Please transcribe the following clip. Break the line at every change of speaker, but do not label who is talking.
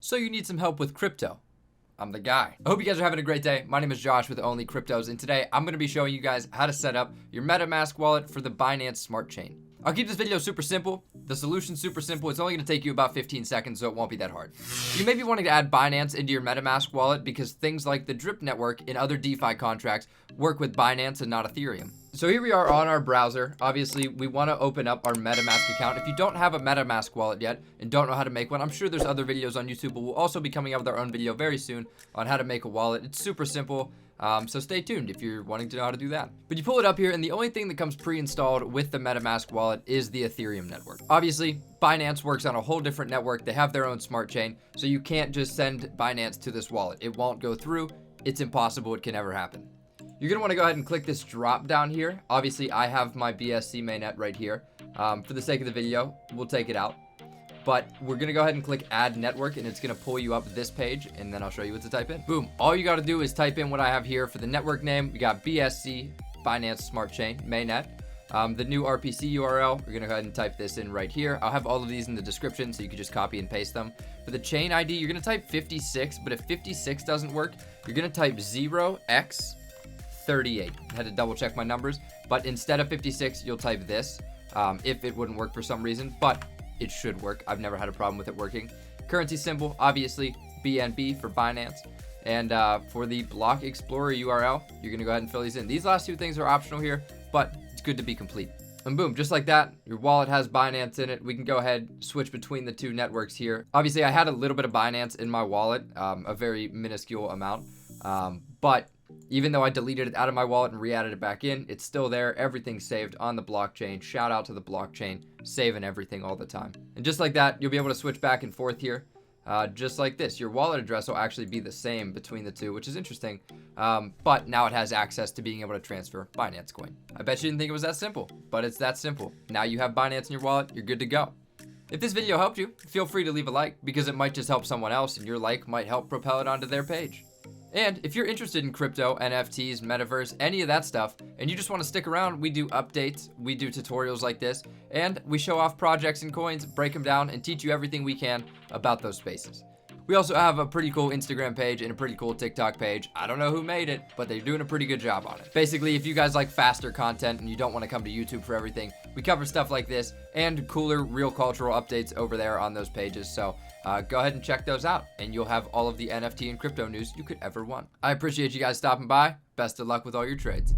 So you need some help with crypto. I'm the guy. I hope you guys are having a great day. My name is Josh with OnlyCryptos, and today I'm going to be showing you guys how to set up your MetaMask wallet for the Binance Smart Chain. I'll keep this video super simple. The solution's super simple. It's only going to take you about 15 seconds, so it won't be that hard. You may be wanting to add Binance into your MetaMask wallet because things like the Drip network and other DeFi contracts work with Binance and not Ethereum. So here we are on our browser. Obviously, we want to open up our MetaMask account. If you don't have a MetaMask wallet yet and don't know how to make one, I'm sure there's other videos on YouTube, but we'll also be coming out with our own video very soon on how to make a wallet. It's super simple. So stay tuned if you're wanting to know how to do that. But you pull it up here, and the only thing that comes pre-installed with the MetaMask wallet is the Ethereum network. Obviously, Binance works on a whole different network. They have their own smart chain, so you can't just send Binance to this wallet. It won't go through. It's impossible. It can never happen. You're going to want to go ahead and click this drop down here. Obviously, I have my BSC mainnet right here. For the sake of the video, we'll take it out. But we're going to go ahead and click add network, and it's going to pull you up this page, and then I'll show you what to type in. Boom. All you got to do is type in what I have here for the network name. We got BSC, Binance Smart Chain, Mainnet. The new RPC URL, we're going to go ahead and type this in right here. I'll have all of these in the description, so you can just copy and paste them. For the chain ID, you're going to type 56, but if 56 doesn't work, you're going to type 0x38. I had to double check my numbers, but instead of 56, you'll type this if it wouldn't work for some reason, but it should work. I've never had a problem with it working. Currency symbol, obviously BNB for Binance. And for the block explorer URL, you're going to go ahead and fill these in. These last two things are optional here, but it's good to be complete. And boom, just like that, your wallet has Binance in it. We can go ahead, switch between the two networks here. Obviously, I had a little bit of Binance in my wallet, a very minuscule amount, but even though I deleted it out of my wallet and re-added it back in, it's still there. Everything's saved on the blockchain. Shout out to the blockchain, saving everything all the time. And just like that, you'll be able to switch back and forth here. Just like this, your wallet address will actually be the same between the two, which is interesting. But now it has access to being able to transfer Binance Coin. I bet you didn't think it was that simple, but it's that simple. Now you have Binance in your wallet, you're good to go. If this video helped you, feel free to leave a like because it might just help someone else, and your like might help propel it onto their page. And if you're interested in crypto, NFTs, metaverse, any of that stuff, and you just want to stick around, we do updates, we do tutorials like this, and we show off projects and coins, break them down, and teach you everything we can about those spaces. We also have a pretty cool Instagram page and a pretty cool TikTok page. I don't know who made it, but they're doing a pretty good job on it. Basically, if you guys like faster content and you don't want to come to YouTube for everything, we cover stuff like this and cooler real cultural updates over there on those pages. So go ahead and check those out, and you'll have all of the NFT and crypto news you could ever want. I appreciate you guys stopping by. Best of luck with all your trades.